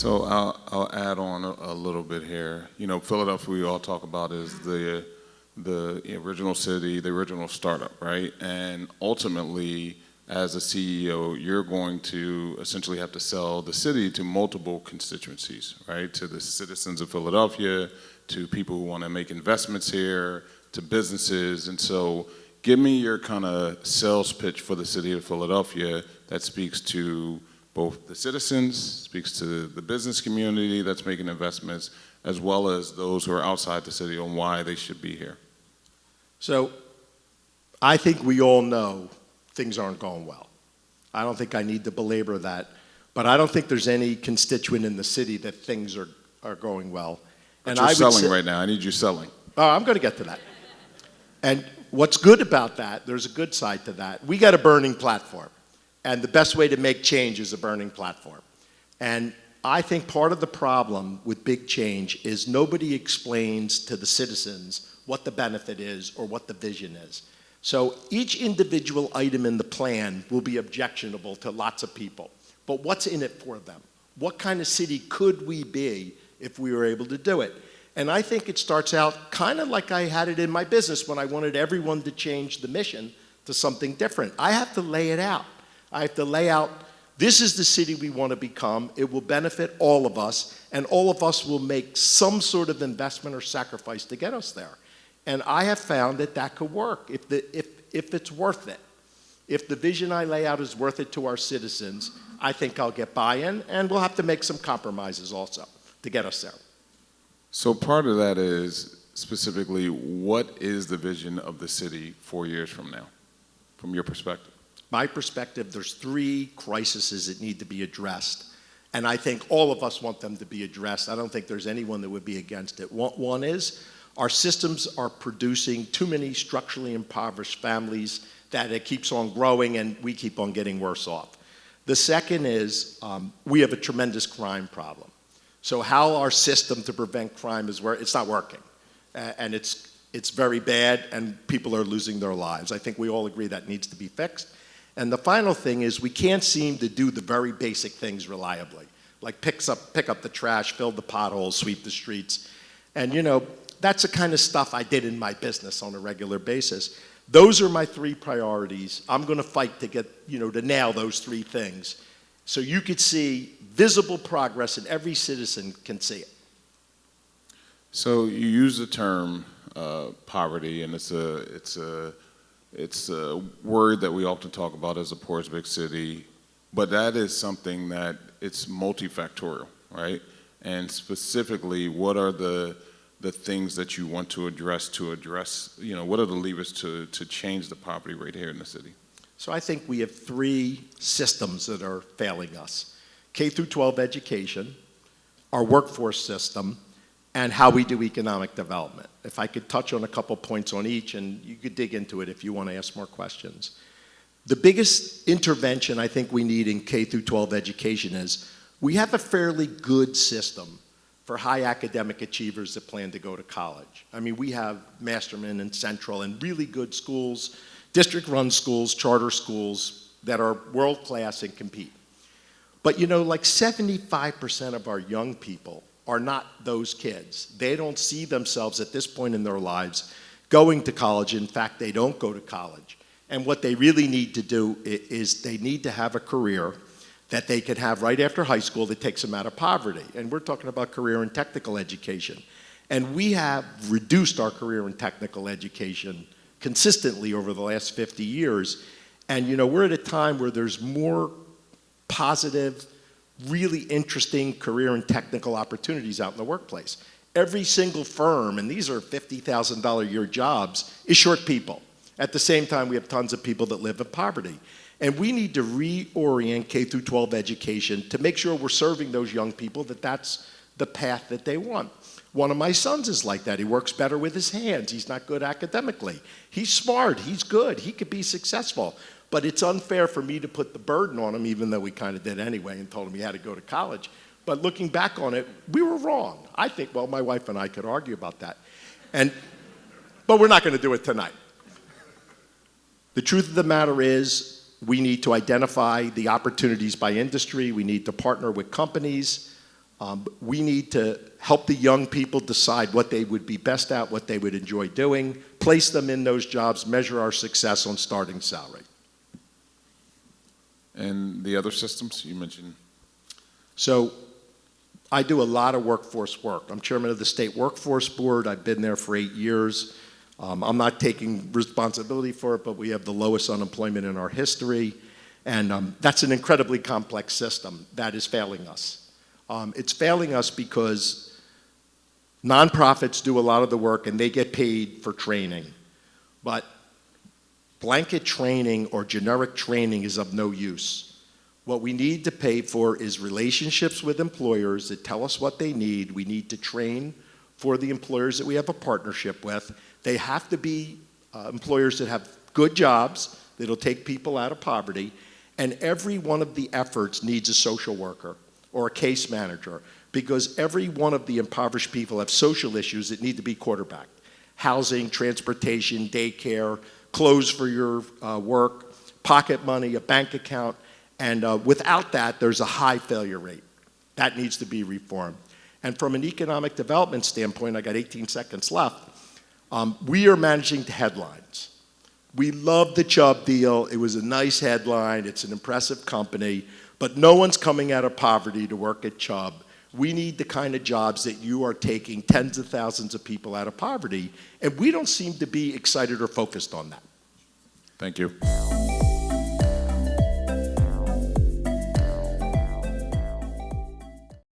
So I'll add on a little bit here. You know, Philadelphia, we all talk about is the original city, the original startup, right? And ultimately, as a CEO, you're going to essentially have to sell the city to multiple constituencies, right? To the citizens of Philadelphia, to people who want to make investments here, to businesses. And so give me your kind of sales pitch for the city of Philadelphia that speaks to both the citizens, speaks to the business community that's making investments, as well as those who are outside the city on why they should be here. So I think we all know things aren't going well. I don't think I need to belabor that, but I don't think there's any constituent in the city that things are going well. But you're selling right now. I need you selling. Oh, I'm going to get to that. And what's good about that, there's a good side to that. We got a burning platform. And the best way to make change is a burning platform. And I think part of the problem with big change is nobody explains to the citizens what the benefit is or what the vision is. So each individual item in the plan will be objectionable to lots of people. But what's in it for them? What kind of city could we be if we were able to do it? And I think it starts out kind of like I had it in my business when I wanted everyone to change the mission to something different. I have to lay it out. I have to lay out, this is the city we want to become. It will benefit all of us, and all of us will make some sort of investment or sacrifice to get us there. And I have found that that could work if it's worth it. If the vision I lay out is worth it to our citizens, I think I'll get buy-in, and we'll have to make some compromises also to get us there. So part of that is specifically, what is the vision of the city 4 years from now, from your perspective? My perspective, there's 3 crises that need to be addressed, and I think all of us want them to be addressed. I don't think there's anyone that would be against it. One is our systems are producing too many structurally impoverished families that it keeps on growing and we keep on getting worse off. The second is we have a tremendous crime problem. So how our system to prevent crime is it's not working, and it's very bad, and people are losing their lives. I think we all agree that needs to be fixed. And the final thing is we can't seem to do the very basic things reliably, like pick up the trash, fill the potholes, sweep the streets. And you know, that's the kind of stuff I did in my business on a regular basis. Those are my 3 priorities. I'm going to fight to get, to nail those 3 things. So you could see visible progress and every citizen can see it. So you use the term poverty, and it's a word that we often talk about as a poor as big city, but that is something that it's multifactorial, right? And specifically, what are the things that you want to address, what are the levers to change the poverty rate here in the city? So I think we have 3 systems that are failing us. K through 12 education, our workforce system, and how we do economic development. If I could touch on a couple points on each, and you could dig into it if you want to ask more questions. The biggest intervention I think we need in K through 12 education is we have a fairly good system for high academic achievers that plan to go to college. I mean, we have Masterman and Central and really good schools, district-run schools, charter schools that are world-class and compete. But like 75% of our young people are not those kids. They don't see themselves at this point in their lives going to college. In fact, they don't go to college. And what they really need to do is they need to have a career that they can have right after high school that takes them out of poverty. And we're talking about career and technical education. And we have reduced our career and technical education consistently over the last 50 years. And we're at a time where there's more positive, really interesting career and technical opportunities out in the workplace. Every single firm, and these are $50,000 a year jobs, is short people. At the same time, we have tons of people that live in poverty. And we need to reorient K through 12 education to make sure we're serving those young people that that's the path that they want. One of my sons is like that. He works better with his hands. He's not good academically. He's smart. He's good. He could be successful. But it's unfair for me to put the burden on him, even though we kind of did anyway and told him he had to go to college. But looking back on it, we were wrong. I think, well, my wife and I could argue about that. But we're not going to do it tonight. The truth of the matter is we need to identify the opportunities by industry. We need to partner with companies. We need to help the young people decide what they would be best at, what they would enjoy doing, place them in those jobs, measure our success on starting salary. And the other systems you mentioned? So I do a lot of workforce work. I'm chairman of the State Workforce Board. I've been there for 8 years. I'm not taking responsibility for it, but we have the lowest unemployment in our history. And that's an incredibly complex system that is failing us. It's failing us because nonprofits do a lot of the work and they get paid for training. But blanket training or generic training is of no use. What we need to pay for is relationships with employers that tell us what they need. We need to train for the employers that we have a partnership with. They have to be employers that have good jobs, that'll take people out of poverty, and every one of the efforts needs a social worker or a case manager, because every one of the impoverished people have social issues that need to be quarterbacked. Housing, transportation, daycare, clothes for your work, pocket money, a bank account, and without that, there's a high failure rate. That needs to be reformed. And from an economic development standpoint, I got 18 seconds left, we are managing the headlines. We love the Chubb deal. It was a nice headline. It's an impressive company. But no one's coming out of poverty to work at Chubb. We need the kind of jobs that you are taking tens of thousands of people out of poverty. And we don't seem to be excited or focused on that. Thank you.